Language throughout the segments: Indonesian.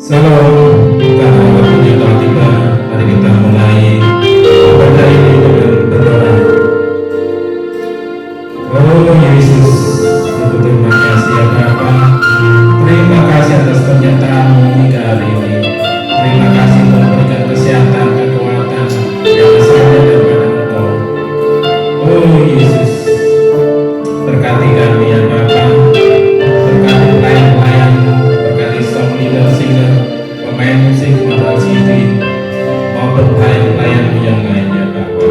Salam, karena waktunya telah tiba, mari kita mulai ibadah ini dengan berdoa. Oh Yesus, aku terima kasih ya Bapa. Terima kasih atas penyertaan-Mu hingga hari ini. Terima kasih telah memberikan kesehatan, kekuatan yang asalnya daripada Engkau. Oh Yesus, berkati kami ya Bapa. Berkati pelayan-pelayan, berkati song leader, singer, pemain musik, modal CD, maupun pelayan-pelayan yang lainnya Bapa.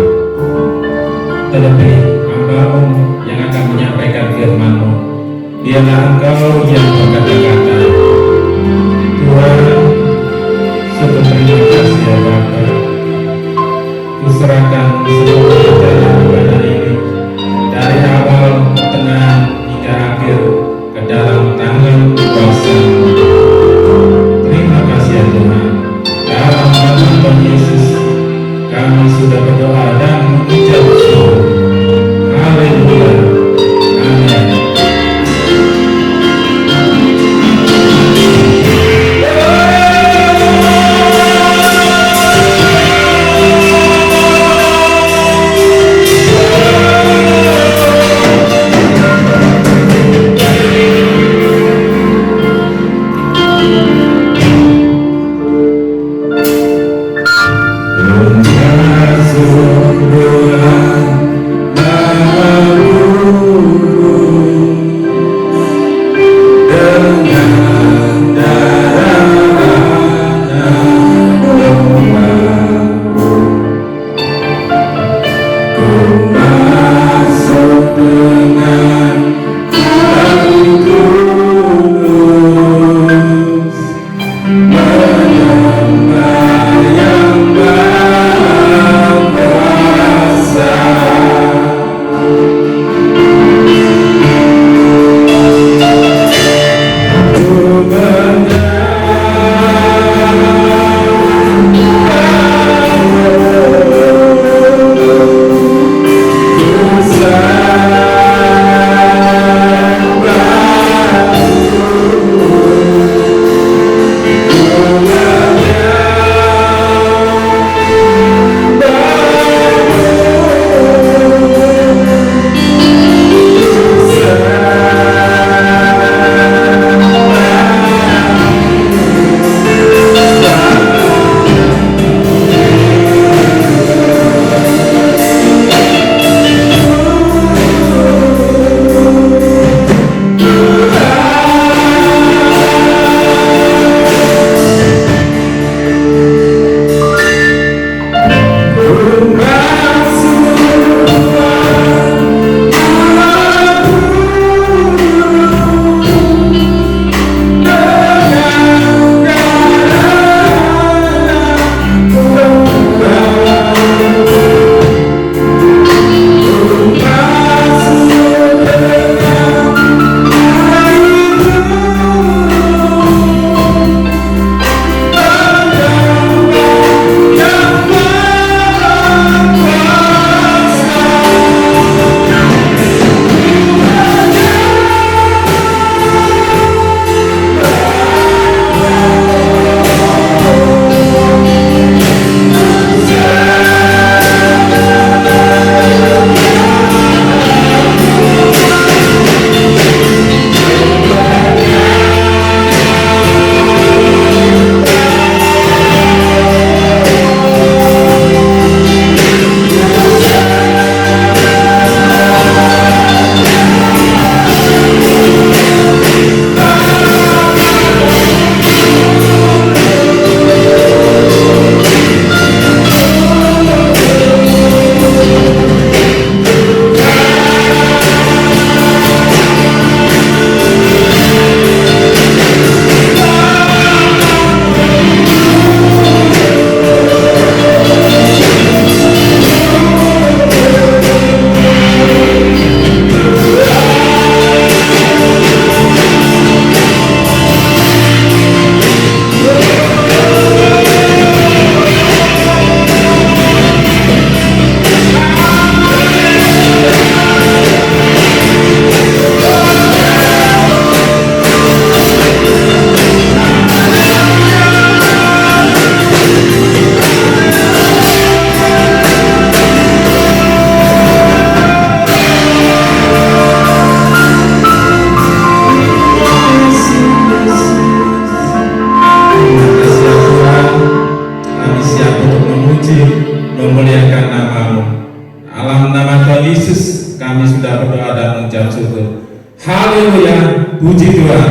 Tuhan.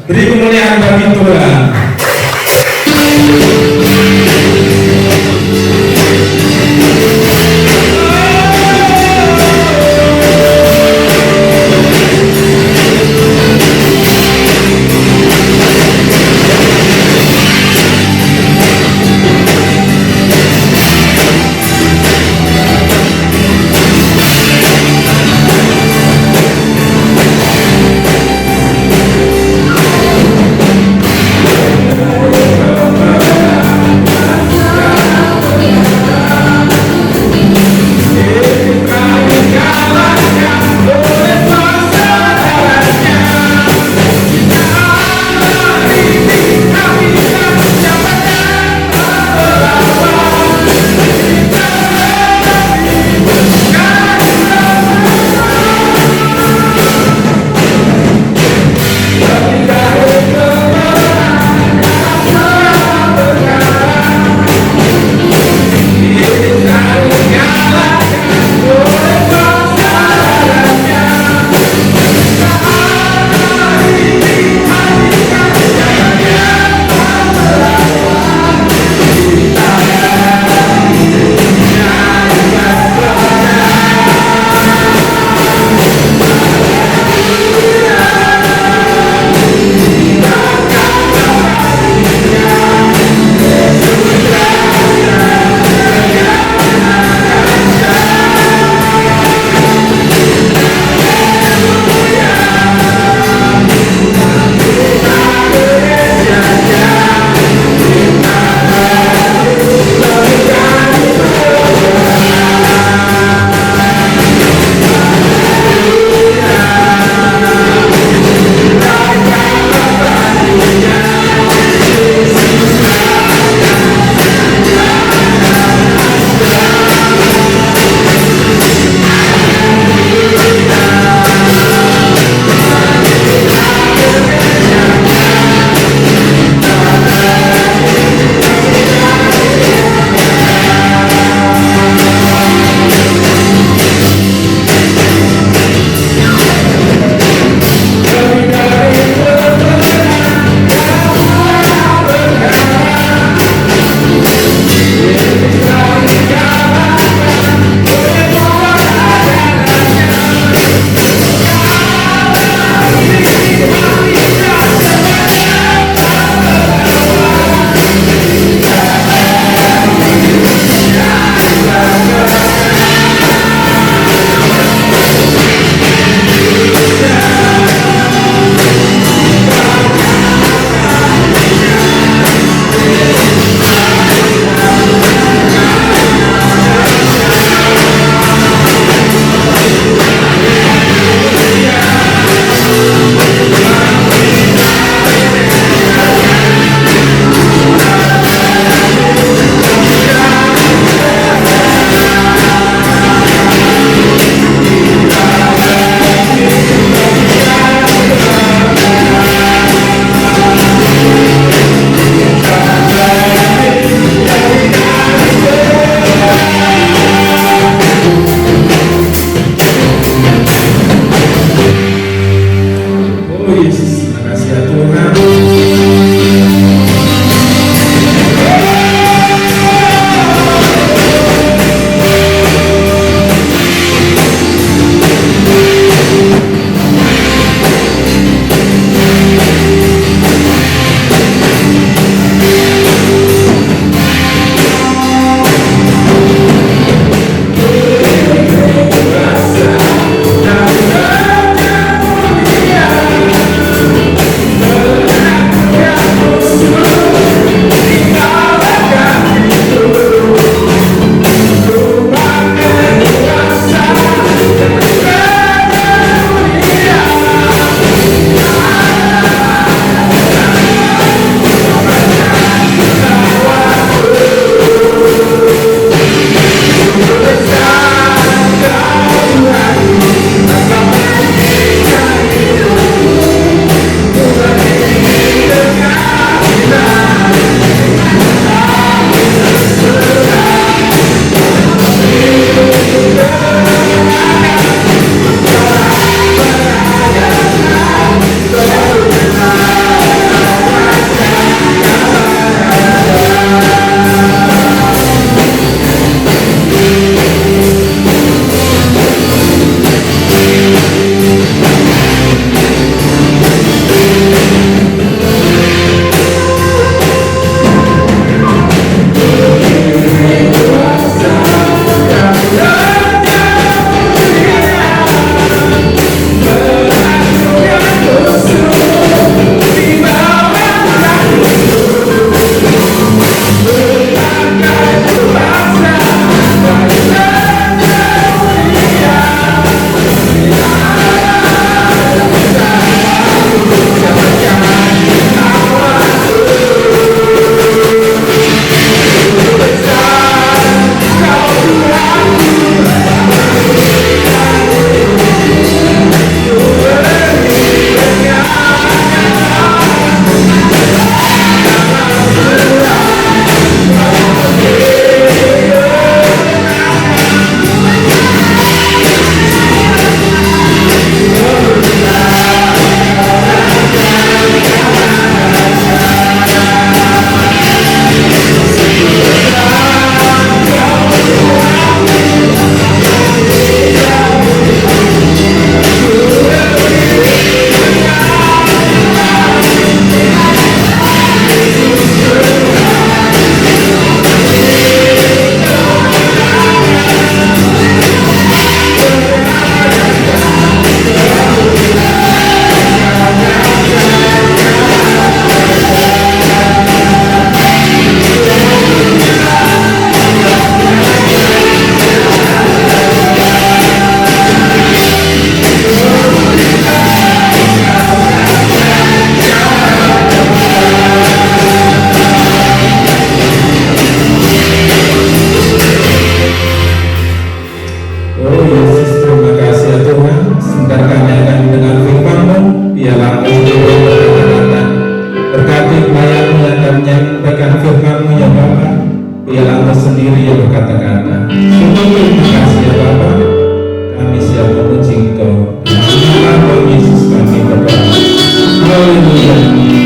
Beri kemuliaan bagi Tuhan. sendiri yang berkata-kata, sungguh terima kasih ya Bapa, kami siap memuji Engkau. Dalam nama Tuhan Yesus kami berdoa. Haleluya. Amin.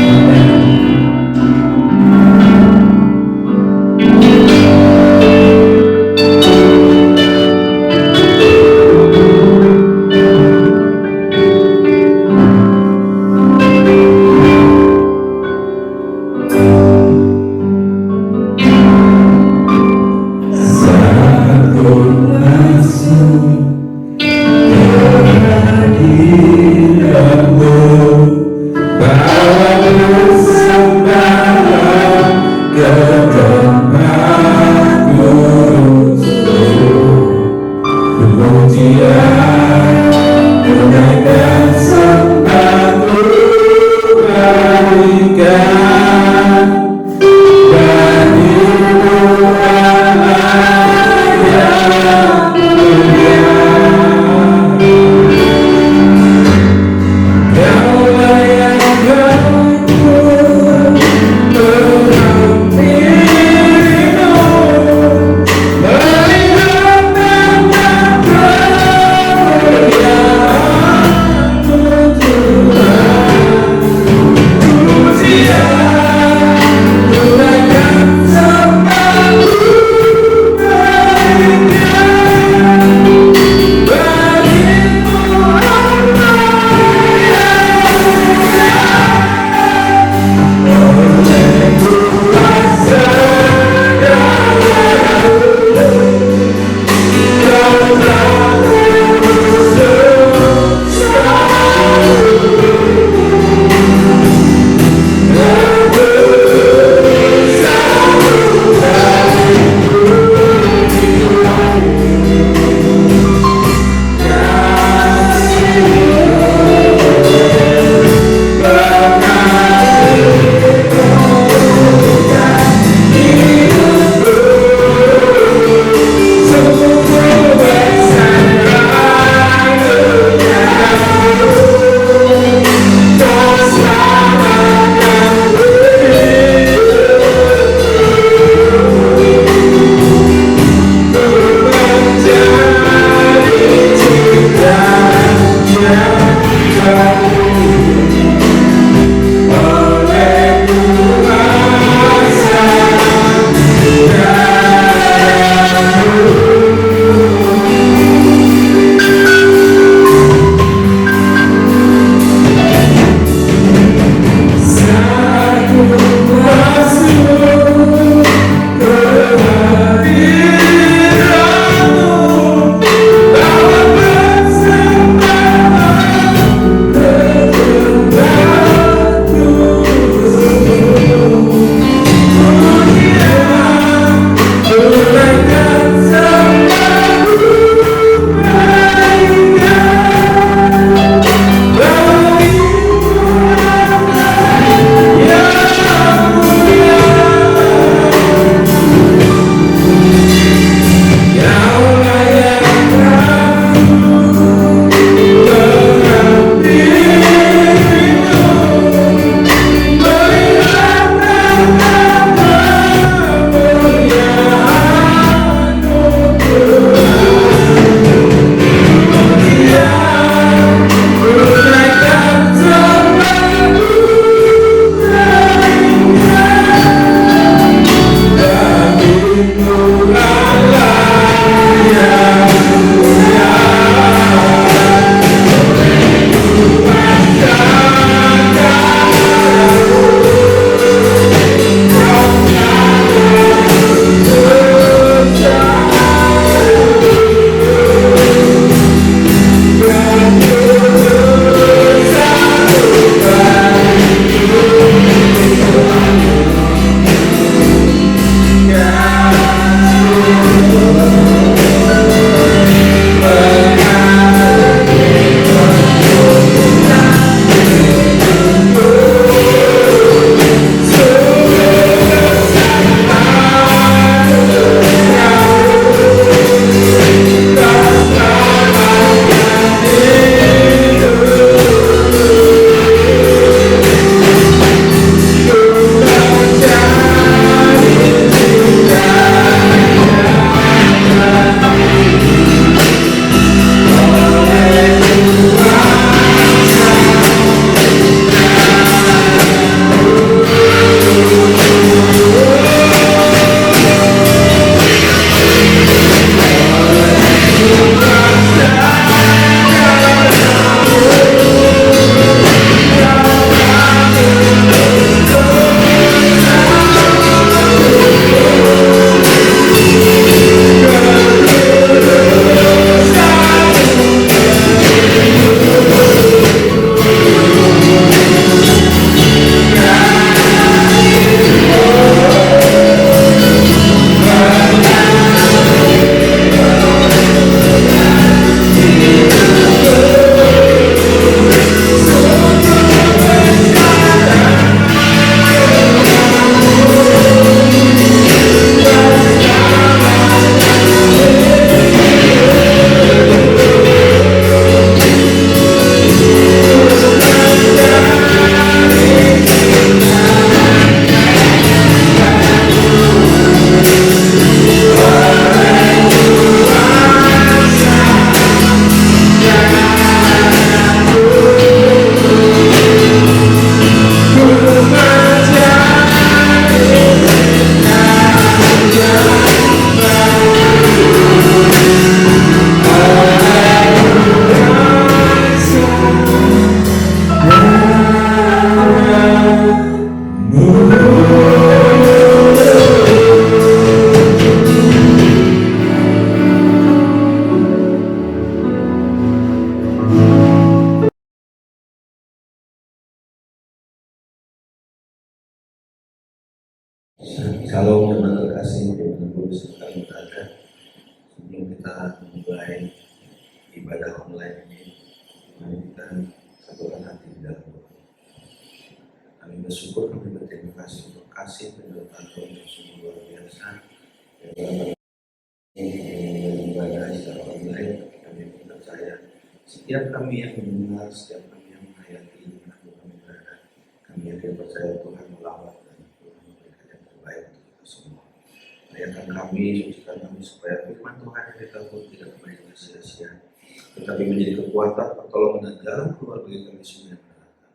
Kalau memang terkasih menunggu sebentar berada sebelum kita memulai ibadah online ini, mari kita satukan hati di dalam doa. Kami bersyukur, kami berterima kasih untuk kasih penyertaan Tuhan yang sungguh luar biasa. Ibadah secara online, kami percaya setiap kami yang mendengar, setiap kami yang menghayati dimanapun kami berada, kami yakin percaya Tuhan melawat dan Tuhan memberikan yang terbaik untuk kita semua. Layakan kami, sucikan kami supaya firman Tuhan yang kita pun tidak kembali dengan sia-sia, tetapi menjadi kekuatan, pertolongan dan dalam keluarga kami semua yang mendengarkan.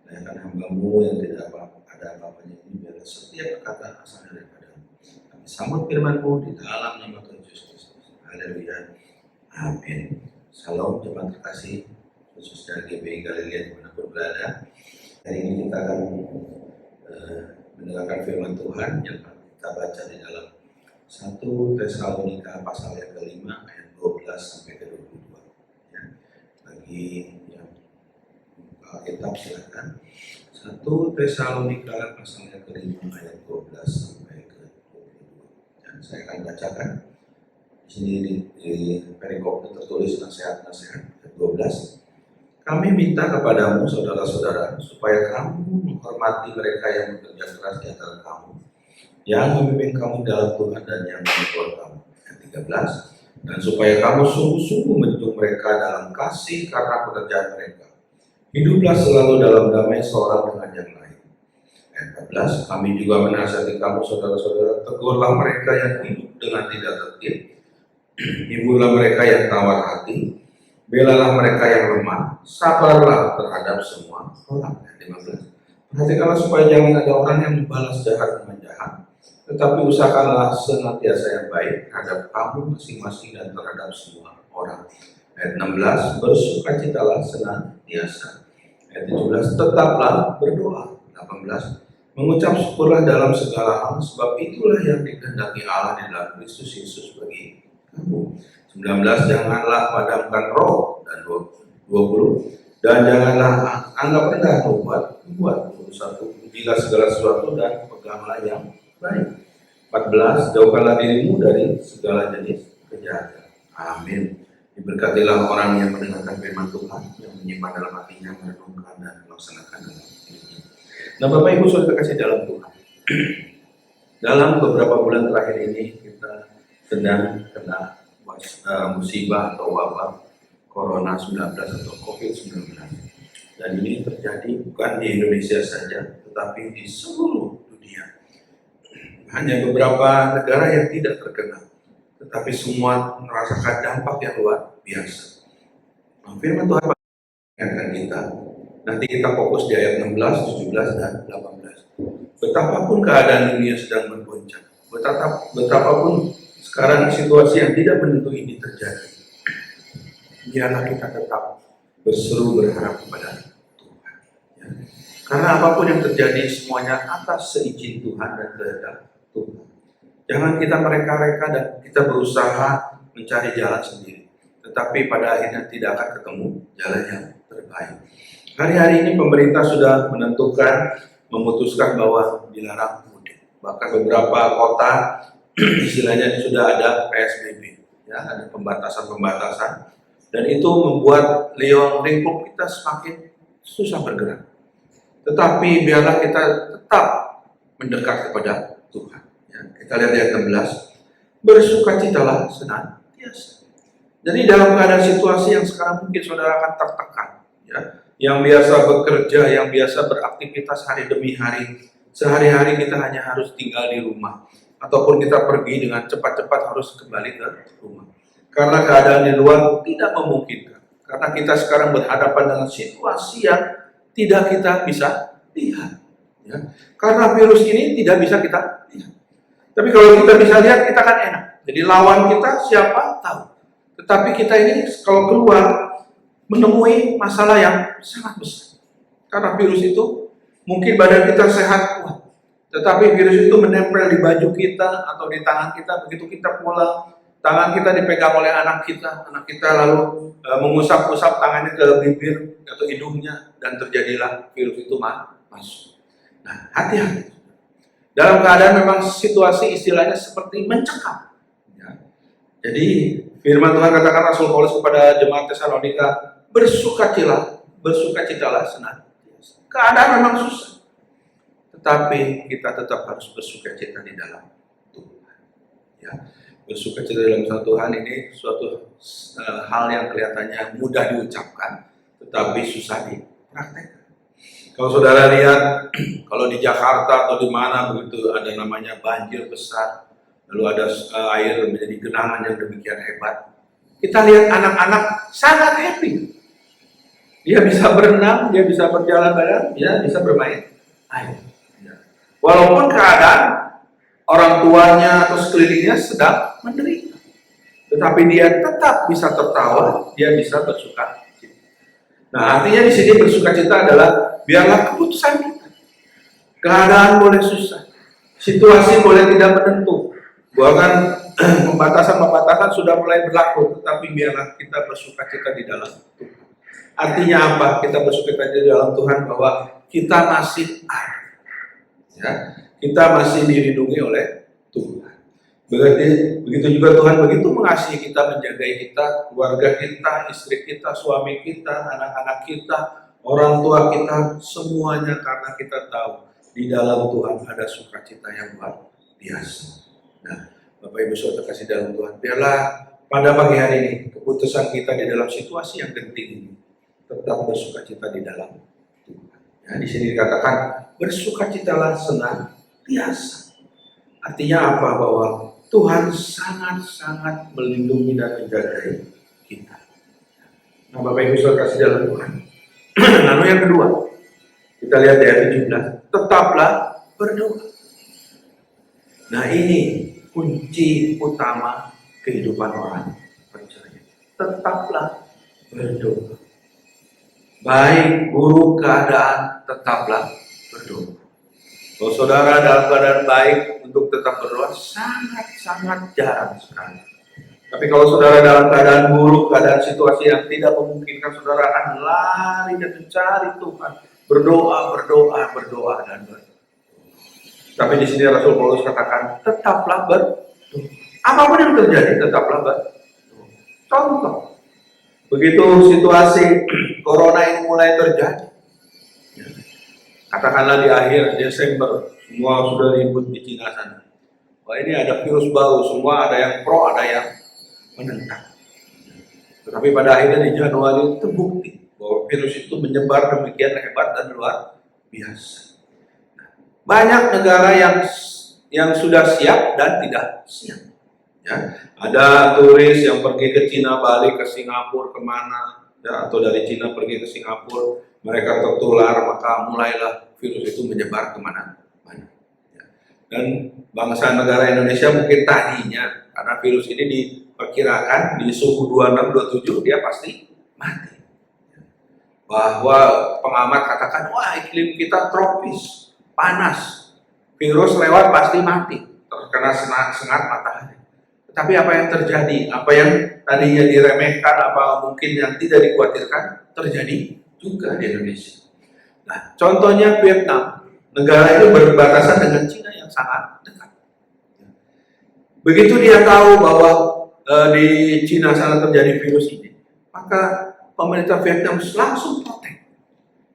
Layakan hamba-Mu yang tidak ada apa-apanya ini, biarlah setiap perkataan asal daripada-Mu. Kami sambut firman-Mu di dalam nama Tuhan Yesus Kristus. Haleluya. Amin. Salam jemaat terkasih, khususnya GBI Galilea dimanapun berada. Hari ini kita akan mendengarkan firman Tuhan yang kita baca di dalam 1 Tesalonika pasal yang kelima ayat 12 sampai ke 22. Ya. Bagi yang Alkitab silakan. 1 Tesalonika pasal yang kelima ayat 12 sampai ke 22. Dan saya akan bacakan. Di sini di perikop tertulis nasihat-nasihat ayat 12. Kami minta kepadamu saudara-saudara supaya kamu menghormati mereka yang bekerja keras di antara kamu, yang memimpin kamu dalam Tuhan dan yang menegur kamu. Ayat 13. Dan supaya kamu sungguh-sungguh menunjuk mereka dalam kasih karena pekerjaan mereka. Hiduplah selalu dalam damai seorang dengan yang lain. Ayat 14. Kami juga menasihati kamu saudara-saudara, tegurlah mereka yang hidup dengan tidak tertib, hiburlah mereka yang tawar hati, belalah mereka yang lemah, sabarlah terhadap semua orang. Ayat 15. Perhatikanlah supaya jangan ada orang yang membalas jahat dengan jahat, tetapi usahakanlah senantiasa yang baik terhadap kamu masing-masing dan terhadap semua orang. Ayat 16. Bersukacitalah senantiasa. Ayat 17. Tetaplah berdoa. 18. Mengucap syukurlah dalam segala hal, sebab itulah yang dikehendaki Allah di dalam Kristus Yesus bagi kamu. 19. Janganlah padamkan roh. Dan 20. Dan janganlah anggap rendah membuat. 21. Ujilah segala sesuatu dan peganglah yang baik. 14. Jauhkanlah dirimu dari segala jenis kejahatan. Amin. Diberkatilah orang yang mendengarkan firman Tuhan, yang menyimpan dalam hatinya, merenungkan dan melaksanakan dalam hidupnya. Nah, Bapak Ibu Saudara kasih dalam Tuhan, dalam beberapa bulan terakhir ini kita sedang kena musibah atau wabah Corona 19 atau COVID-19. Dan ini terjadi bukan di Indonesia saja, tetapi di seluruh dunia. Hanya beberapa negara yang tidak terkena, tetapi semua merasakan dampak yang luar biasa. Firman Tuhan mengingatkan kita. Nanti kita fokus di ayat 16, 17, dan 18. Betapapun keadaan dunia sedang bergoncang, betapapun sekarang situasi yang tidak menentu ini terjadi, biarlah kita tetap berseru berharap kepada Tuhan. Ya. Karena apapun yang terjadi semuanya atas seizin Tuhan dan kehendak Tuhan. Jangan kita mereka-reka dan kita berusaha mencari jalan sendiri, tetapi pada akhirnya tidak akan ketemu jalan yang terbaik. Hari-hari ini pemerintah sudah memutuskan bahwa dilarang mudik. Bahkan beberapa kota istilahnya sudah ada PSBB, ya, ada pembatasan-pembatasan, dan itu membuat lingkup kita semakin susah bergerak. Tetapi biarlah kita tetap mendekat kepada Tuhan. Ya, kita lihat ayat 16. Bersukacitalah senantiasa. Jadi dalam keadaan situasi yang sekarang mungkin saudara akan tertekan, ya, yang biasa bekerja, yang biasa beraktivitas hari demi hari, sehari-hari kita hanya harus tinggal di rumah, ataupun kita pergi dengan cepat-cepat harus kembali ke rumah. Karena keadaan di luar tidak memungkinkan. Karena kita sekarang berhadapan dengan situasi yang tidak kita bisa lihat. Ya. Karena virus ini tidak bisa kita lihat. Tapi kalau kita bisa lihat, kita kan enak. Jadi lawan kita siapa tahu. Tetapi kita ini kalau keluar menemui masalah yang sangat besar. Karena virus itu mungkin badan kita sehat kuat, tetapi virus itu menempel di baju kita atau di tangan kita. Begitu kita pulang, tangan kita dipegang oleh anak kita lalu mengusap-usap tangannya ke bibir atau hidungnya, dan terjadilah virus itu masuk. Nah, hati-hati. dalam keadaan memang situasi istilahnya seperti mencekam. Ya. Jadi firman Tuhan katakan Rasul Paulus kepada jemaat Tesalonika, bersukacitalah senantiasa. Keadaan memang susah, tetapi kita tetap harus bersukacita di dalam Tuhan. Ya. Bersukacita dalam Tuhan ini suatu hal yang kelihatannya mudah diucapkan, tetapi susah dipraktekkan. Kalau saudara lihat, kalau di Jakarta atau di mana begitu ada namanya banjir besar, lalu ada air menjadi genangan yang demikian hebat, kita lihat anak-anak sangat happy. Dia bisa berenang, dia bisa berjalan-jalan, dia bisa bermain air. Walaupun keadaan orang tuanya atau sekelilingnya sedang menderita, tetapi dia tetap bisa tertawa, dia bisa bersuka cita. Nah, artinya di sini bersuka cita adalah biarlah keputusan kita. Keadaan boleh susah, situasi boleh tidak menentu, bahkan pembatasan-pembatasan sudah mulai berlaku, tetapi biarlah kita bersuka cita di dalam Tuhan. Artinya apa? Kita bersuka cita di dalam Tuhan bahwa kita masih ada. Ya, kita masih dilindungi oleh Tuhan. Begitu juga Tuhan begitu mengasihi kita, menjagai kita, keluarga kita, istri kita, suami kita, anak-anak kita, orang tua kita, semuanya karena kita tahu di dalam Tuhan ada sukacita yang luar biasa. Nah, Bapak Ibu Saudara kasih dalam Tuhan, biarlah pada pagi hari ini keputusan kita di dalam situasi yang genting ini tetap bersukacita di dalam Tuhan. Ya, di sini dikatakan bersukacitalah senantiasa. Artinya apa? Bahwa Tuhan sangat-sangat melindungi dan menjaga kita. Nah, Bapak Ibu Saudara kasih dalam Tuhan. Lalu yang kedua, kita lihat di ayat 17, tetaplah berdoa. Nah, ini kunci utama kehidupan orang percaya. Tetaplah berdoa. Baik buruk keadaan, tetaplah berdoa. Kalau saudara dalam keadaan baik untuk tetap berdoa, sangat-sangat jarang sekali. Tapi kalau saudara dalam keadaan buruk, keadaan situasi yang tidak memungkinkan, saudara akan lari dan mencari Tuhan, berdoa, dan berdoa. Tapi di sini Rasul Paulus katakan, tetaplah berdoa. Apapun yang terjadi, tetaplah berdoa. Contoh, begitu situasi corona ini mulai terjadi, katakanlah di akhir Desember, semua sudah ribut di Cina sana. Wah, ini ada virus baru, semua ada yang pro, ada yang menentang. Tetapi pada akhirnya di Januari terbukti bahwa virus itu menyebar demikian hebat dan luar biasa. Banyak negara yang sudah siap dan tidak siap. Ya, ada turis yang pergi ke Cina, balik ke Singapura, kemana, ya, atau dari Cina pergi ke Singapura, mereka tertular, maka mulailah virus itu menyebar kemana-mana. Ya. Dan bangsa negara Indonesia mungkin tadinya, karena virus ini diperkirakan di suhu 26-27 dia pasti mati. Bahwa pengamat katakan, wah iklim kita tropis, panas, virus lewat pasti mati, terkena sengat matahari. Tapi apa yang terjadi? Apa yang tadinya diremehkan, apa mungkin yang tidak dikhawatirkan, terjadi juga di Indonesia. Nah, contohnya Vietnam, negara itu berbatasan dengan Cina yang sangat dekat. Begitu dia tahu bahwa di Cina sana terjadi virus ini, maka pemerintah Vietnam langsung protek,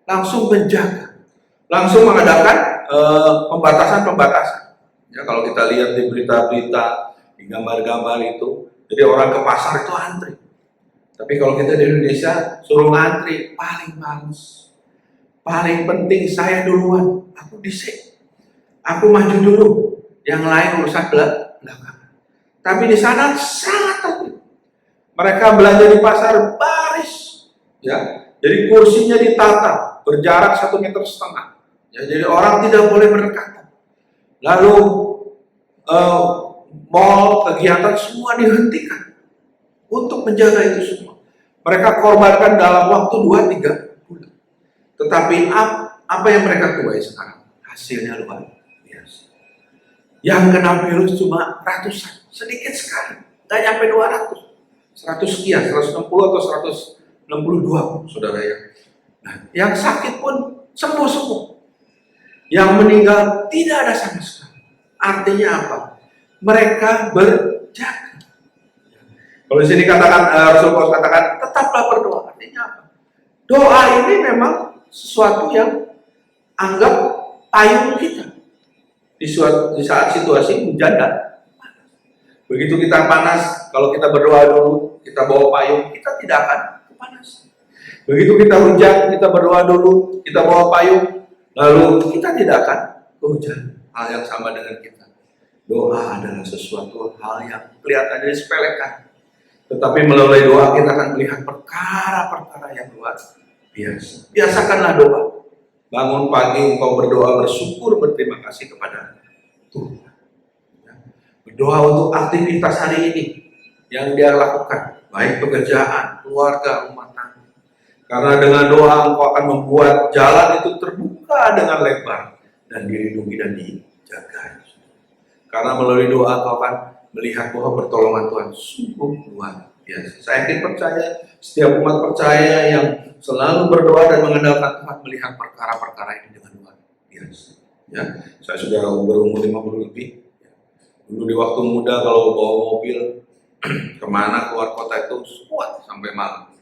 langsung menjaga, langsung mengadakan pembatasan-pembatasan. Ya, kalau kita lihat di berita-berita, di gambar-gambar itu, jadi orang ke pasar itu antri. Tapi kalau kita di Indonesia suruh antri, paling males, paling penting saya duluan, aku disik, aku maju dulu, yang lain urusan belakangan. Tapi di sana sangat tertib. Mereka belanja di pasar baris, ya, jadi kursinya ditata berjarak 1,5 meter. Ya, jadi orang tidak boleh berdekatan. Lalu mal, kegiatan semua dihentikan untuk menjaga itu semua. Mereka korbankan dalam waktu 2-3 bulan. Tetapi apa yang mereka tuai sekarang? Hasilnya luar biasa. Yang kena virus cuma ratusan, sedikit sekali, nggak nyampe 200, 100 sekian, 160 atau 162, saudara ya. Nah, yang sakit pun sembuh. Yang meninggal tidak ada sama sekali. Artinya apa? Mereka berjaga. Kalau di sini katakan Rasul Paulus katakan tetaplah berdoa. Artinya apa? Doa ini memang sesuatu yang anggap payung kita di saat situasi hujan dan panas. Begitu kita panas, kalau kita berdoa dulu, kita bawa payung, kita tidak akan kepanasan. Begitu kita hujan, kita berdoa dulu, kita bawa payung, lalu kita tidak akan kehujanan. Hal yang sama dengan kita. Doa adalah sesuatu hal yang kelihatannya disepelekan, tetapi melalui doa kita akan melihat perkara-perkara yang luar biasa. Biasakanlah doa. Bangun pagi engkau berdoa, bersyukur, berterima kasih kepada Tuhan. Berdoa untuk aktivitas hari ini yang dia lakukan, baik pekerjaan, keluarga, rumah tangga. Karena dengan doa engkau akan membuat jalan itu terbuka dengan lebar dan dilindungi dan dijaga. Karena melalui doa engkau akan melihat bahwa pertolongan Tuhan sungguh luar biasa. Saya yakin percaya, setiap umat percaya yang selalu berdoa dan mengandalkan Tuhan melihat perkara-perkara ini dengan luar biasa. Ya, saya sudah berumur 50 lebih. Dulu di waktu muda kalau bawa mobil kemana keluar kota itu kuat sampai malam.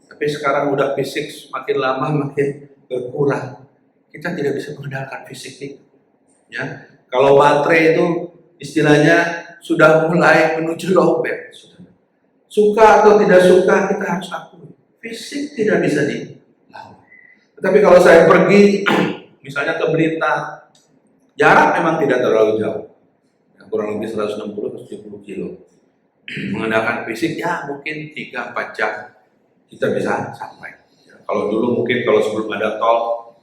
Tapi sekarang udah fisik makin lama makin berkurang. Kita tidak bisa mengandalkan fisik itu. Ya, kalau baterai itu istilahnya sudah mulai menuju lowbat. Suka atau tidak suka kita harus akui. Fisik tidak bisa dilawan. Tetapi kalau saya pergi, misalnya ke Blitar, jarak memang tidak terlalu jauh, kurang lebih 160-170 kilo. Mengandalkan fisik, ya mungkin 3-4 jam kita bisa sampai. Ya, kalau dulu mungkin kalau sebelum ada tol,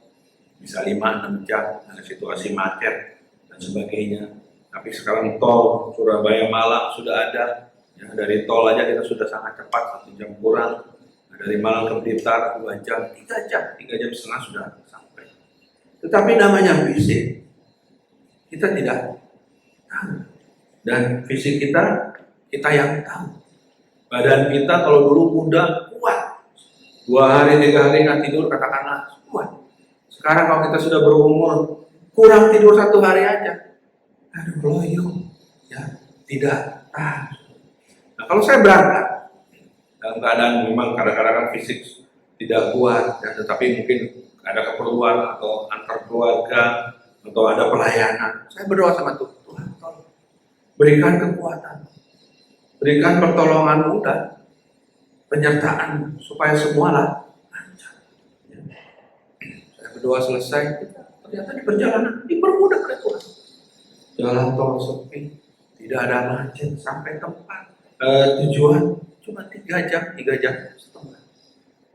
bisa 5-6 jam, ada situasi macet dan sebagainya. Tapi sekarang tol Surabaya-Malang sudah ada, ya, dari tol aja kita sudah sangat cepat, 1 jam kurang. Dari Malang ke Blitar 2 jam, 3 jam, 3 jam setengah sudah sampai. Tetapi namanya fisik, kita tidak tahu. Dan fisik kita yang tahu. Badan kita kalau dulu muda, kuat. 2 hari, 3 hari nggak tidur, katakanlah kuat. Sekarang kalau kita sudah berumur, kurang tidur 1 hari aja. Aduh, loyo. Ya, tidak tahu. Nah, kalau saya berangkat, dalam keadaan memang kadang-kadang kan fisik tidak kuat, ya, tetapi mungkin ada keperluan atau antar keluarga atau ada pelayanan. Saya berdoa sama Tuhan, tolong berikan kekuatan, berikan pertolongan dan penyertaan supaya semualah lancar. Ya. Saya berdoa selesai, ternyata di perjalanan dipermudah oleh Tuhan. Jalan tol sepi, tidak ada macet sampai tempat tujuan. Cuma 3 jam setengah.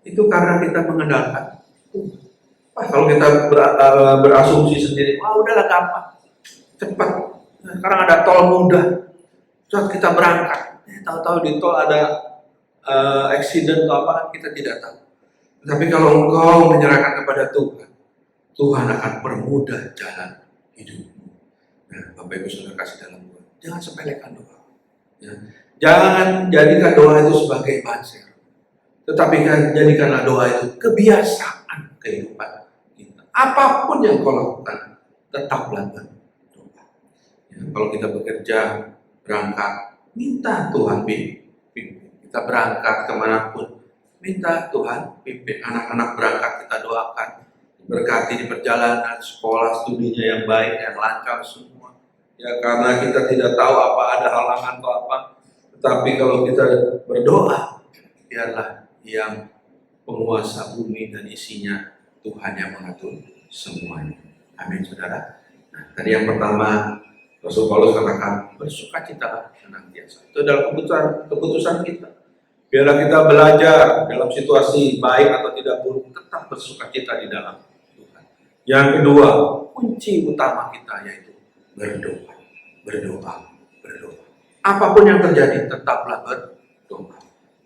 Itu karena kita mengandalkan Tuhan. Kalau kita berasumsi sendiri, wah udahlah gampang, cepat. Nah, sekarang ada tol mudah, saat kita berangkat, tahu-tahu di tol ada accident atau apa, kita tidak tahu. Tapi kalau engkau menyerahkan kepada Tuhan, Tuhan akan permudah jalan hidupmu. Nah, Bapak Ibu Saudara kasih dalam Tuhan, jangan sepelekan doa. Ya. Jangan jadikan doa itu sebagai banser, tetapi jadikanlah doa itu kebiasaan kehidupan kita. Apapun yang kau lakukan, tetaplah berdoa. Ya, kalau kita bekerja, berangkat, minta Tuhan pimpin. Kita berangkat kemanapun, minta Tuhan pimpin. Anak-anak berangkat kita doakan, berkati di perjalanan, sekolah, studinya yang baik, yang lancar semua. Ya, karena kita tidak tahu apa ada halangan atau apa. Tetapi kalau kita berdoa, biarlah yang penguasa bumi dan isinya Tuhan yang mengatur semuanya. Amin, saudara. Nah, tadi yang pertama Rasul Paulus katakan bersukacitalah senantiasa. Itu adalah keputusan kita. Biarlah kita belajar dalam situasi baik atau tidak buruk, tetap bersukacita di dalam Tuhan. Yang kedua, kunci utama kita yaitu berdoa. Apapun yang terjadi, tetaplah berdoa.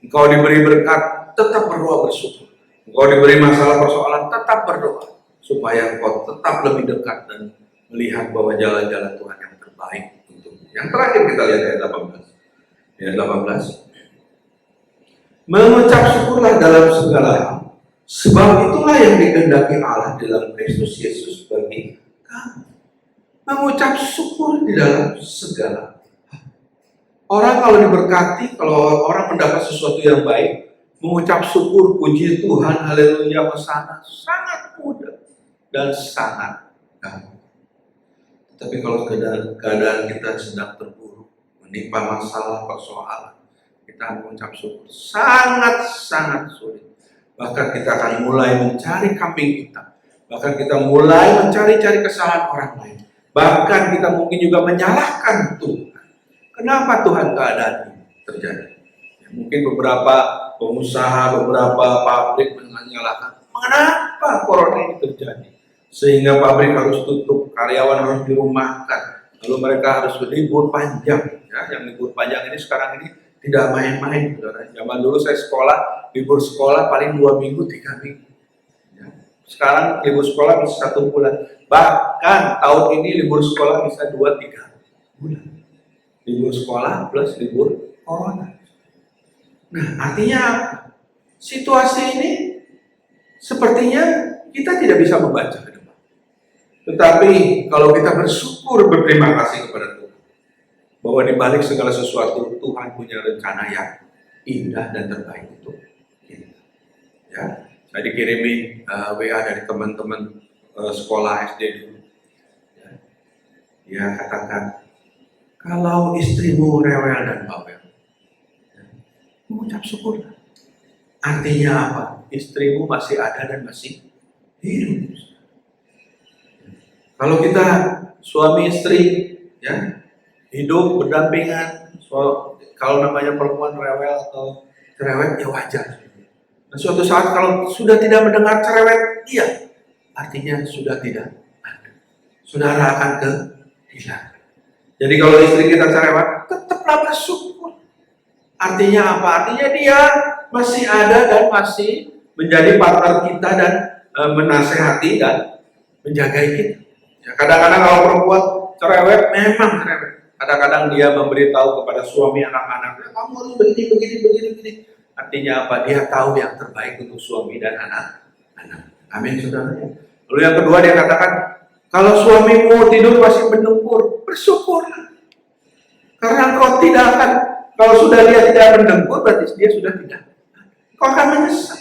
Engkau diberi berkat, tetap berdoa bersyukur. Engkau diberi masalah persoalan, tetap berdoa. Supaya engkau tetap lebih dekat dan melihat bahwa jalan-jalan Tuhan yang terbaik untukmu. Yang terakhir kita lihat ayat 18. Ayat 18. Mengucap syukurlah dalam segala hal, sebab itulah yang dikehendaki Allah dalam Kristus Yesus bagi kamu. mengucap syukur di dalam segala. Orang kalau diberkati, kalau orang mendapat sesuatu yang baik, mengucap syukur, puji Tuhan, haleluya, hosana, sangat mudah dan sangat gampang. Tapi kalau keadaan kita sedang terpuruk, menimpa masalah, persoalan, kita mengucap syukur sangat-sangat sulit. Bahkan kita akan mulai mencari kambing hitam. Bahkan kita mulai mencari-cari kesalahan orang lain. Bahkan kita mungkin juga menyalahkan Tuhan. Kenapa Tuhan keadaan ini terjadi? Ya, mungkin beberapa pengusaha, beberapa pabrik menyalahkan. Mengapa corona ini terjadi? Sehingga pabrik harus tutup, karyawan harus dirumahkan. Lalu mereka harus libur panjang. Ya, yang libur panjang ini sekarang ini tidak main-main. Zaman dulu saya sekolah, libur sekolah paling 2 minggu, 3 minggu. Ya. Sekarang libur sekolah bisa 1 bulan. Bahkan tahun ini libur sekolah bisa 2-3 bulan. Libur sekolah plus libur corona. Nah, artinya apa? Situasi ini sepertinya kita tidak bisa membaca ke depan. Tetapi kalau kita bersyukur, berterima kasih kepada Tuhan, bahwa di balik segala sesuatu Tuhan punya rencana yang indah dan terbaik untuk kita. Ya, saya dikirimi WA dari teman-teman sekolah SD dulu. Ya, dia katakan, kalau istrimu rewel dan bawel, ya, mengucap syukur. Artinya apa? Istrimu masih ada dan masih hidup. Kalau kita suami istri, ya, hidup berdampingan, kalau namanya perempuan rewel atau cerewet, ya wajar. Dan suatu saat kalau sudah tidak mendengar cerewet, iya, artinya sudah tidak ada. Saudara akan kehilangan. Jadi kalau istri kita cerewet, tetaplah bersyukur. Artinya apa? Artinya dia masih ada dan masih menjadi partner kita dan menasehati dan menjaga kita. Ya, kadang-kadang kalau perempuan cerewet, memang cerewet. Kadang-kadang dia memberitahu kepada suami anak-anaknya, kamu harus begini. Artinya apa? Dia tahu yang terbaik untuk suami dan anak-anak. Amin, saudara. Lalu yang kedua dia katakan, kalau suamimu tidur masih mendengkur, bersyukurlah. Karena engkau tidak akan, kalau sudah dia tidak mendengkur, berarti dia sudah tidak. Kau akan menyesal.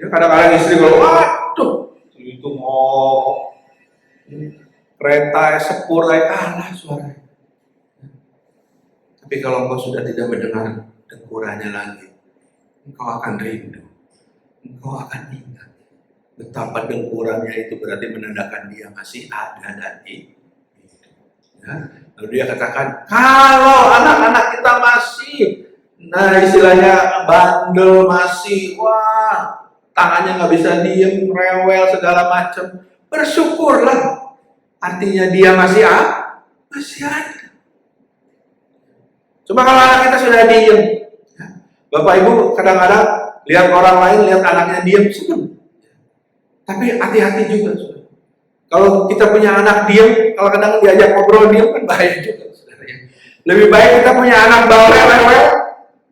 Ya, kadang-kadang istri kalau, waduh, itu mau kereta sepur kalah suaranya. Tapi kalau engkau sudah tidak mendengar dengkurannya lagi, engkau akan rindu, engkau akan ingat. Betapa dengkurannya itu berarti menandakan dia masih ada dan hidup. Ya. Lalu dia katakan, kalau anak-anak kita masih, nah istilahnya bandel masih, wah tangannya nggak bisa diem, rewel segala macam, bersyukurlah. Artinya dia masih ada. Cuma kalau anak kita sudah diem, ya, Bapak Ibu kadang-kadang lihat orang lain, lihat anaknya diem, senang. Tapi hati-hati juga, saudara. Kalau kita punya anak diam, kalau kadang diajak ngobrol diam kan bahaya juga, saudara. Lebih baik kita punya anak bawel,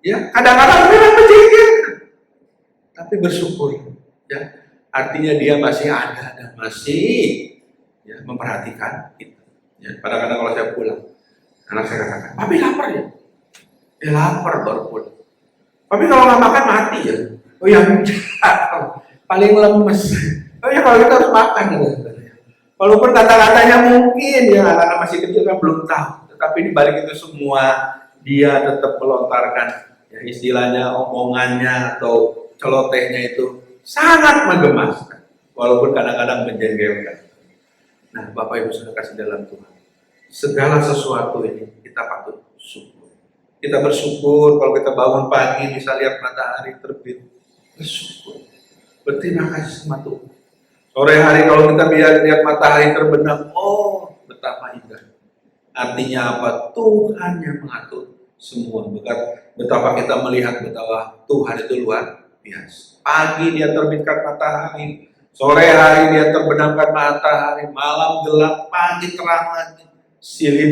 ya. Kadang-kadang memang menjengkelkan, tapi bersyukur, ya. Artinya dia masih ada dan masih, ya, memperhatikan kita. Ya. Kadang-kadang kalau saya pulang, anak saya katakan, "Papi lapar ya?" Dia lapar baru pulang. Tapi kalau nggak makan mati ya. Oh ya, paling lemes. Oh ya, kalau kita harus makan gitu. Walaupun kata-katanya mungkin ya anak-anak masih kecil kan belum tahu, tetapi di balik itu semua dia tetap melontarkan ya, istilahnya omongannya atau celotehnya itu sangat menggemaskan, walaupun kadang-kadang menjengkelkan. Nah, Bapak Ibu sudah kasih dalam Tuhan, segala sesuatu ini kita patut syukur. Kita bersyukur kalau kita bangun pagi bisa lihat matahari terbit, bersyukur, berterima kasih sama Tuhan. Sore hari kalau kita lihat matahari terbenam, oh betapa indah. Artinya apa? Tuhan yang mengatur semua. Betapa kita melihat betapa Tuhan itu luar biasa. Pagi dia terbitkan matahari, sore hari dia terbenamkan matahari, malam gelap, pagi terang lagi. Silih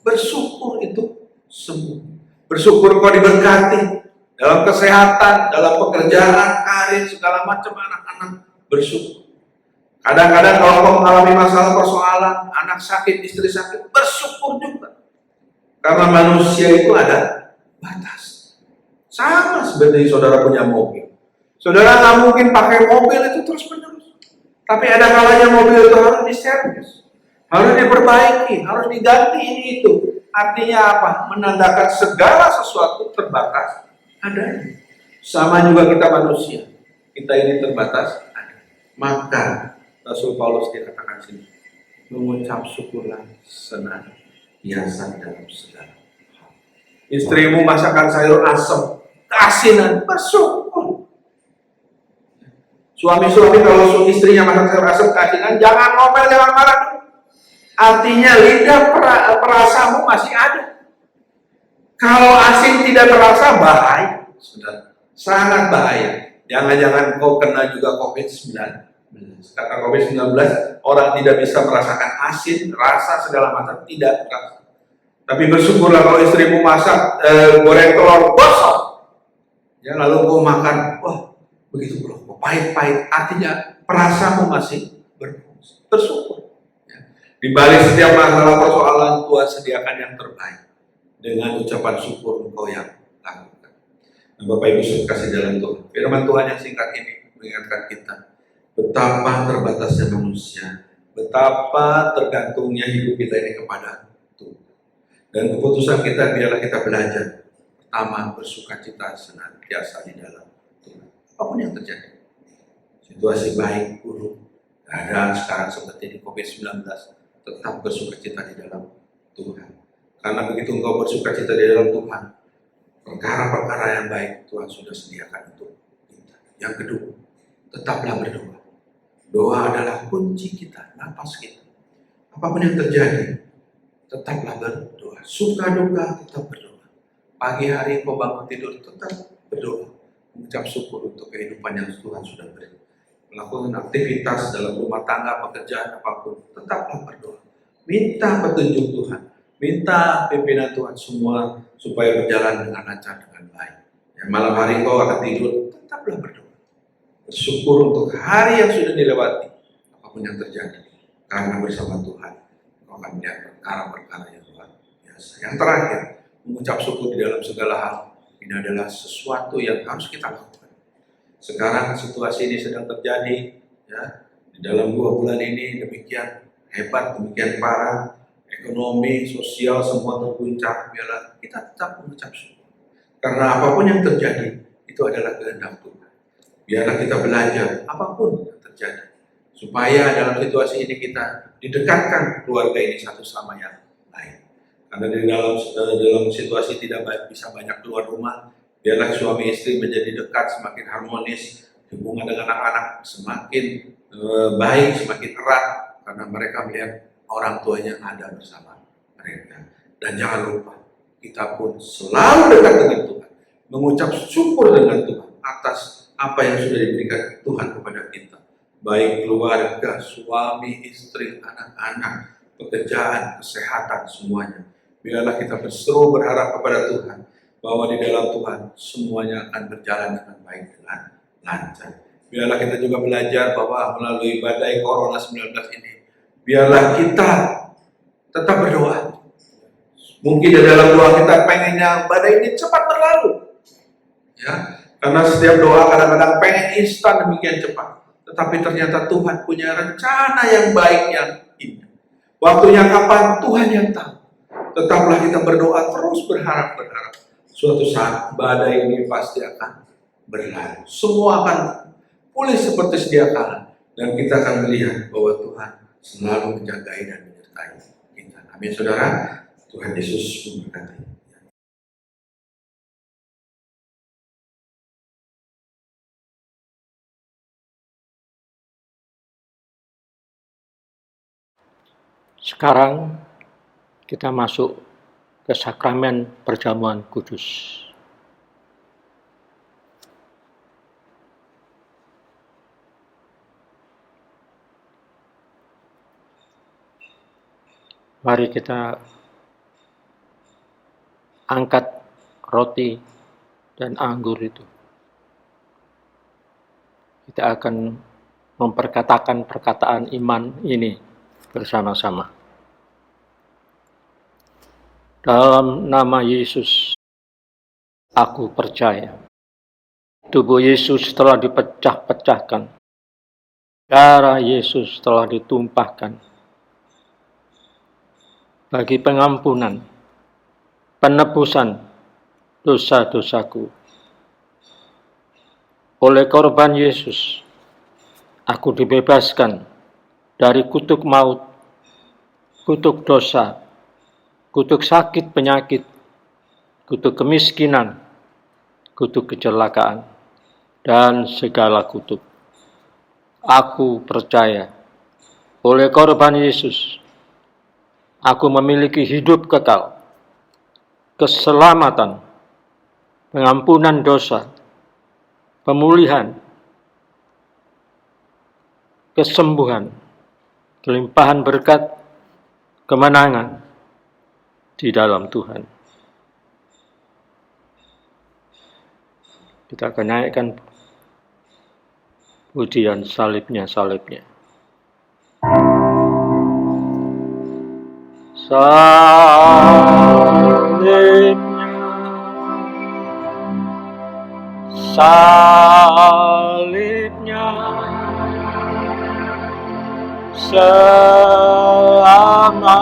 bersyukur itu semua. Bersyukur kau diberkati dalam kesehatan, dalam pekerjaan, karir, segala macam anak-anak. Bersyukur. Kadang-kadang kalau kau mengalami masalah persoalan, anak sakit, istri sakit, bersyukur juga. Karena manusia itu ada batas. Sama seperti saudara punya mobil. Saudara nggak mungkin pakai mobil itu terus-menerus. Tapi ada kalanya mobil itu harus diservis, harus diperbaiki, harus diganti ini itu. Artinya apa? Menandakan segala sesuatu terbatas adanya. Sama juga kita manusia. Kita ini terbatas ada. Maka Rasul Paulus dikatakan sini, mengucap syukurlah senantiasa dalam segala hal. Istrimu masakan sayur asem, keasinan, bersyukur. Suami-suami kalau istrinya masak sayur asem, keasinan, jangan ngomel, jangan marah. Artinya lidah perasamu masih ada. Kalau asin tidak terasa, bahaya. Sudah sangat bahaya. Jangan-jangan kau kena juga COVID-19. Kata COVID-19, orang tidak bisa merasakan asin, rasa segala macam, tidak terasa. Tapi bersyukurlah kalau istrimu masak goreng telur gosong, ya, lalu kau makan, wah begitu loh, pahit-pahit. Artinya perasamu masih berfungsi. Bersyukur. Ya. Di balik setiap masalah persoalan, Tuhan sediakan yang terbaik. Dengan ucapan syukur engkau yang lakukan. Nah, Bapak Ibu kasih dalam Tuhan. Firman Tuhan yang singkat ini mengingatkan kita betapa terbatasnya manusia, betapa tergantungnya hidup kita ini kepada Tuhan. Dan keputusan kita biarlah kita belajar. Pertama, bersukacita senantiasa di dalam Tuhan. Apapun yang terjadi, situasi baik, buruk, keadaan sekarang seperti di COVID-19, tetap bersukacita di dalam Tuhan. Karena begitu engkau bersukacita di dalam Tuhan, perkara-perkara yang baik Tuhan sudah sediakan untuk kita. Yang kedua, tetaplah berdoa. Doa adalah kunci kita, napas kita. Apapun yang terjadi, tetaplah berdoa. Suka duka, tetap berdoa. Pagi hari kau bangun tidur, tetap berdoa. Mengucap syukur untuk kehidupan yang Tuhan sudah beri. Melakukan aktivitas dalam rumah tangga, pekerjaan, apapun, tetaplah berdoa. Minta petunjuk Tuhan. Minta pimpinan Tuhan semua supaya berjalan dengan lancar, dengan baik. Ya, malam hari kau akan tidur, tetaplah berdoa. Bersyukur untuk hari yang sudah dilewati, apapun yang terjadi, karena bersama Tuhan kau akan melihat perkara-perkara yang luar biasa. Yang terakhir, mengucap syukur di dalam segala hal. Ini adalah sesuatu yang harus kita lakukan. Sekarang situasi ini sedang terjadi, ya, di dalam 2 bulan ini demikian hebat, demikian parah, ekonomi, sosial semua terguncang. Biarlah kita tetap mengucap syukur. Karena apapun yang terjadi itu adalah kehendak Tuhan. Biarlah kita belajar apapun yang terjadi, supaya dalam situasi ini kita didekatkan keluarga ini satu sama yang lain. Karena di dalam situasi tidak bisa banyak keluar rumah, biarlah suami istri menjadi dekat, semakin harmonis, hubungan dengan anak-anak semakin baik, semakin erat, karena mereka melihat orang tuanya ada bersama mereka. Dan jangan lupa, kita pun selalu dekat dengan Tuhan, mengucap syukur dengan Tuhan atas apa yang sudah diberikan Tuhan kepada kita, baik keluarga, suami, istri, anak-anak, pekerjaan, kesehatan, semuanya. Biarlah kita berseru berharap kepada Tuhan bahwa di dalam Tuhan semuanya akan berjalan dengan baik, dengan lancar. Biarlah kita juga belajar bahwa melalui badai Corona 19 ini, biarlah kita tetap berdoa. Mungkin di dalam doa kita pengennya badai ini cepat berlalu, ya. Karena setiap doa kadang-kadang pengen instan demikian cepat. Tetapi ternyata Tuhan punya rencana yang baik, yang indah. Waktunya kapan, Tuhan yang tahu. Tetaplah kita berdoa, terus berharap. Suatu saat badai ini pasti akan berlalu. Semua akan pulih seperti sedia kala. Dan kita akan melihat bahwa Tuhan selalu menjagai dan menyertai kita. Amin, saudara. Tuhan Yesus memberkati. Sekarang kita masuk ke sakramen perjamuan kudus. Mari kita angkat roti dan anggur itu. Kita akan memperkatakan perkataan iman ini bersama-sama. Dalam nama Yesus, aku percaya. Tubuh Yesus telah dipecah-pecahkan. Darah Yesus telah ditumpahkan bagi pengampunan, penebusan dosa-dosaku. Oleh korban Yesus, aku dibebaskan dari kutuk maut, kutuk dosa, kutuk sakit penyakit, kutuk kemiskinan, kutuk kecelakaan, dan segala kutuk. Aku percaya, oleh korban Yesus, aku memiliki hidup kekal, keselamatan, pengampunan dosa, pemulihan, kesembuhan, kelimpahan berkat, kemenangan di dalam Tuhan. Kita akan naikkan pujian salibnya. Salibnya, salibnya, selama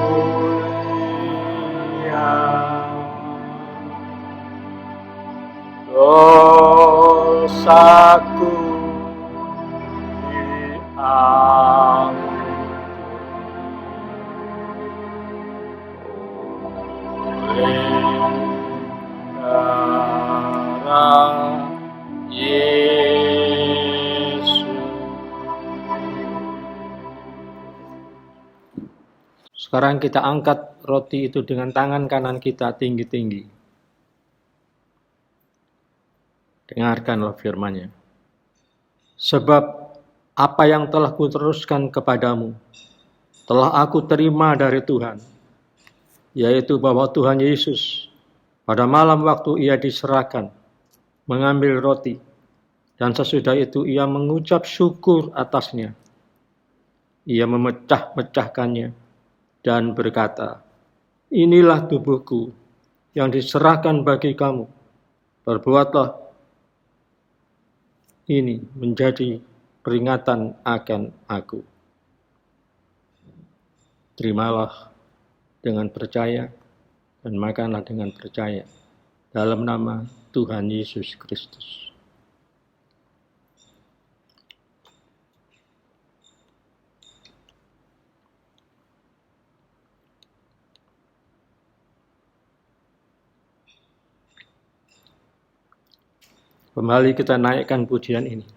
mulia. Dosaku diampuni oleh darah Yesus. Sekarang kita angkat roti itu dengan tangan kanan kita tinggi-tinggi. Dengarkanlah firman-Nya. Sebab apa yang telah kuteruskan kepadamu, telah aku terima dari Tuhan, yaitu bahwa Tuhan Yesus pada malam waktu Ia diserahkan, mengambil roti, dan sesudah itu Ia mengucap syukur atasnya. Ia memecah-mecahkannya dan berkata, inilah tubuhku yang diserahkan bagi kamu. Perbuatlah ini menjadi peringatan akan aku. Terimalah dengan percaya dan makanlah dengan percaya dalam nama Tuhan Yesus Kristus. Kembali kita naikkan pujian ini.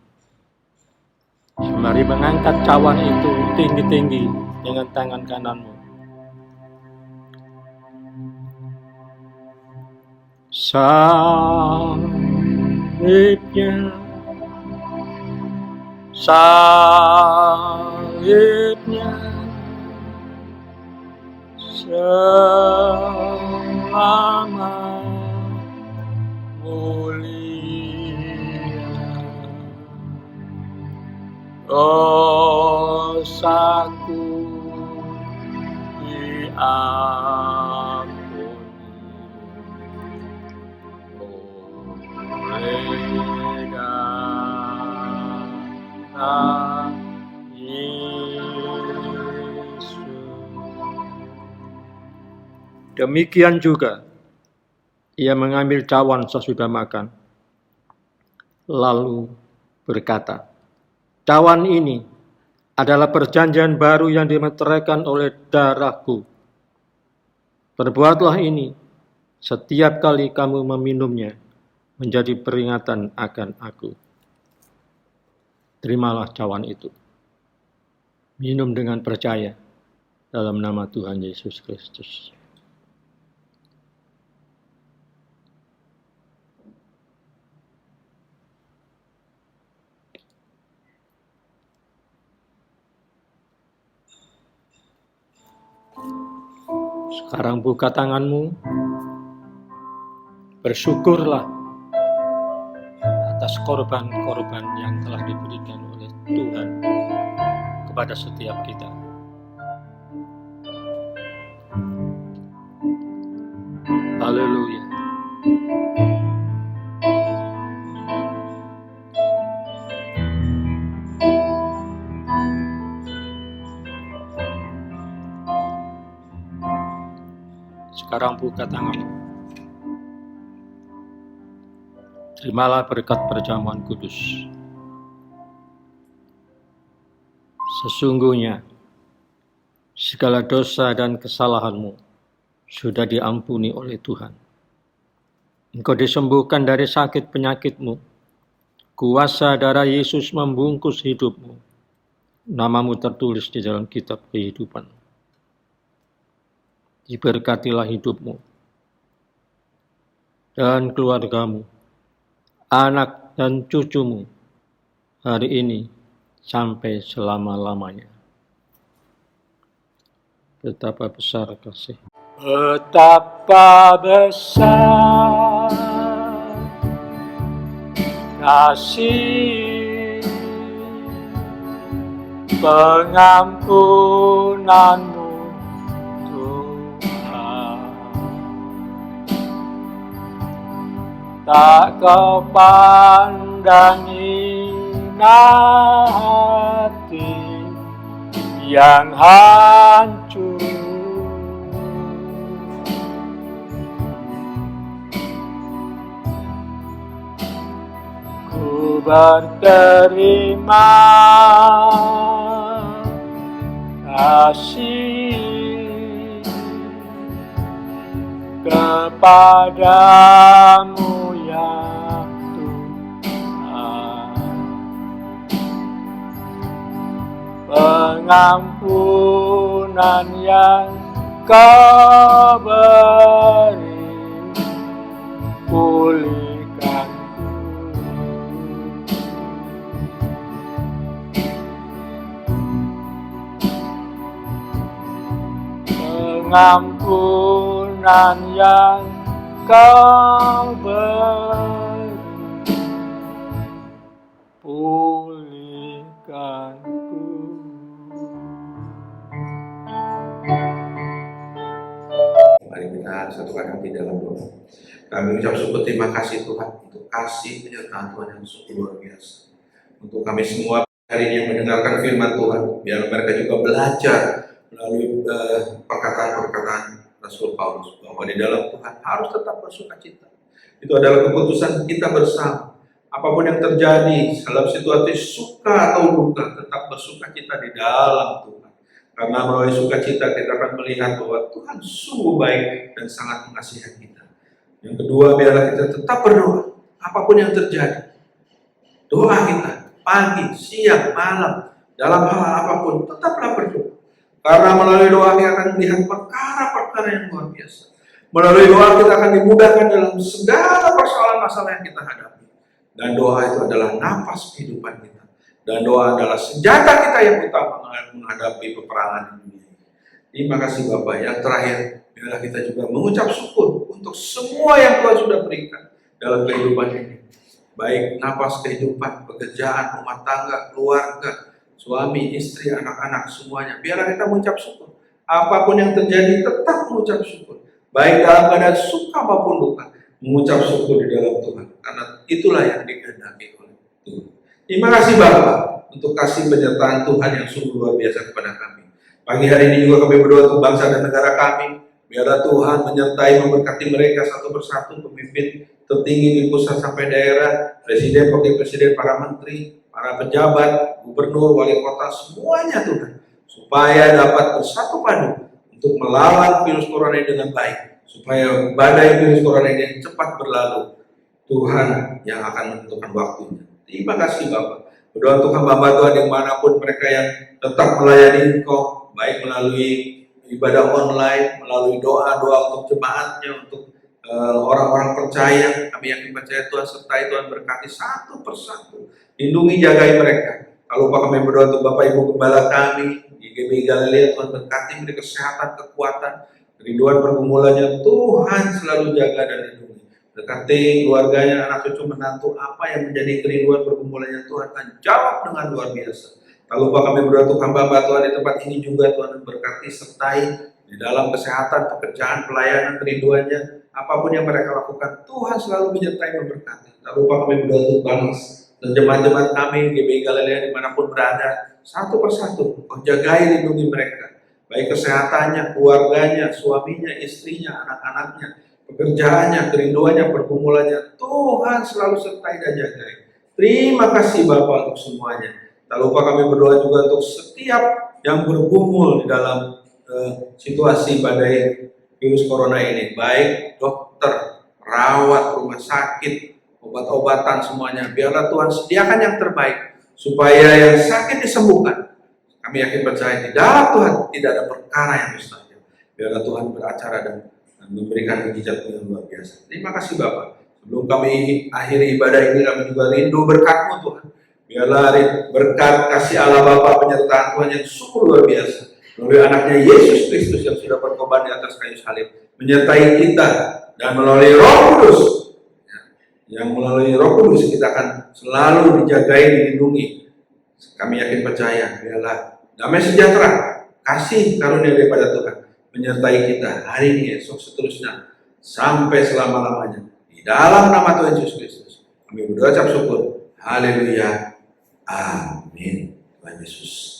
Mari mengangkat cawan itu tinggi-tinggi dengan tangan kananmu. Salibnya, salibnya, selama mulia. Dosaku diampuni oleh darah Yesus. Demikian juga Ia mengambil cawan sesudah makan, lalu berkata, cawan ini adalah perjanjian baru yang dimeteraikan oleh darahku. Perbuatlah ini setiap kali kamu meminumnya menjadi peringatan akan aku. Terimalah cawan itu. Minum dengan percaya dalam nama Tuhan Yesus Kristus. Sekarang buka tanganmu, bersyukurlah atas korban-korban yang telah diberikan oleh Tuhan kepada setiap kita. Haleluya. Sekarang buka tanganmu. Terimalah berkat perjamuan kudus. Sesungguhnya segala dosa dan kesalahanmu sudah diampuni oleh Tuhan. Engkau disembuhkan dari sakit penyakitmu. Kuasa darah Yesus membungkus hidupmu. Namamu tertulis di dalam kitab kehidupan. Diberkatilah hidupmu dan keluargamu, anak dan cucumu hari ini sampai selama-lamanya. Betapa besar kasih. Betapa besar kasih pengampunanmu Tuhan. Tak kau pandangi hati yang hancur. Ku berterima kasih kepadamu ya Tuhan. Pengampunan yang Kau beri pulihkanku. Pengampunan yang Kau beri pulihkanku. Mari kita satukan hati dalam doa. Kami ucap syukur terima kasih Tuhan untuk kasih penyertaan Tuhan yang sungguh luar biasa. Untuk kami semua hari ini yang mendengarkan firman Tuhan, biar mereka juga belajar melalui perkataan-perkataan Rasul Paulus bahwa di dalam Tuhan harus tetap bersukacita. Itu adalah keputusan kita bersama. Apapun yang terjadi dalam situasi suka atau duka, tetap bersukacita di dalam Tuhan. Karena melalui sukacita kita akan melihat bahwa Tuhan sungguh baik dan sangat mengasihi kita. Yang kedua, biarlah kita tetap berdoa apapun yang terjadi. Doa kita pagi, siang, malam, dalam hal apapun tetaplah berdoa. Karena melalui doa kita akan melihat perkara-perkara yang luar biasa. Melalui doa kita akan dimudahkan dalam segala persoalan masalah yang kita hadapi. Dan doa itu adalah nafas kehidupan kita. Dan doa adalah senjata kita yang utama menghadapi peperangan dunia. Terima kasih Bapak. Yang terakhir, biarlah kita juga mengucap syukur untuk semua yang Tuhan sudah berikan dalam kehidupan ini. Baik nafas kehidupan, pekerjaan, rumah tangga, keluarga, suami, istri, anak-anak, semuanya. Biarlah kita mengucap syukur. Apapun yang terjadi, tetap mengucap syukur. Baik dalam keadaan suka maupun duka, mengucap syukur di dalam Tuhan. Karena itulah yang dikehendaki oleh Tuhan. Terima kasih Bapak untuk kasih penyertaan Tuhan yang sungguh luar biasa kepada kami. Pagi hari ini juga kami berdoa untuk bangsa dan negara kami. Biarlah Tuhan menyertai memberkati mereka satu persatu, pemimpin tertinggi di pusat sampai daerah, presiden, wakil presiden, para menteri, para pejabat, gubernur, wali kota, semuanya Tuhan. Supaya dapat bersatu padu untuk melawan virus corona ini dengan baik. Supaya badai virus corona ini cepat berlalu. Tuhan yang akan menentukan waktunya. Terima kasih Bapak. Berdoa untuk hamba Tuhan dimanapun mereka yang tetap melayani Engkau, baik melalui ibadah online, melalui doa-doa untuk jemaatnya, untuk orang-orang percaya. Kami yakin percaya Tuhan sertai, Tuhan berkati satu persatu. Lindungi, jagai mereka. Kalau kami berdoa untuk Bapak Ibu Gembala kami di GBI Galilea, Tuhan berkati, beri kesehatan, kekuatan, kerinduan pergumulannya. Tuhan selalu jaga dan lindungi. Berkati keluarganya, anak cucu menantu, apa yang menjadi kerinduan pergumulannya Tuhan akan jawab dengan luar biasa. Tak lupa kami berdoa untuk hamba-hamba Tuhan di tempat ini juga, Tuhan berkati sertai di dalam kesehatan, pekerjaan, pelayanan, kerinduannya, apapun yang mereka lakukan, Tuhan selalu menyertai memberkati. Tak lupa kami berdoa untuk Balas dan jemaat-jemaat kami GBI Galilea dimanapun berada, satu persatu, Kau jagai, lindungi mereka, baik kesehatannya, keluarganya, suaminya, istrinya, anak-anaknya, pekerjaannya, kerinduannya, pergumulannya, Tuhan selalu sertai dan jagai. Terima kasih Bapa untuk semuanya. Tak lupa kami berdoa juga untuk setiap yang bergumul di dalam situasi badai virus corona ini, baik dokter, perawat, rumah sakit, obat-obatan semuanya. Biarlah Tuhan sediakan yang terbaik supaya yang sakit disembuhkan. Kami yakin percaya di dalam Tuhan tidak ada perkara yang mustahil. Biarlah Tuhan beracara dan memberikan mujizat yang luar biasa. Terima kasih Bapak. Sebelum kami akhiri ibadah ini, kami juga rindu berkat-Mu Tuhan. Biarlah berkat kasih Allah Bapa, penyertaan Tuhan yang sungguh luar biasa melalui anaknya Yesus Kristus yang sudah berkorban di atas kayu salib, menyertai kita, dan melalui Roh Kudus, yang melalui Roh Kudus kita akan selalu dijagai, dilindungi. Kami yakin percaya, biarlah damai sejahtera, kasih karunia daripada Tuhan menyertai kita hari ini, esok, seterusnya, sampai selama-lamanya. Di dalam nama Tuhan Yesus Kristus, kami berdoa ucap syukur. Haleluya. Amin. Tuhan Yesus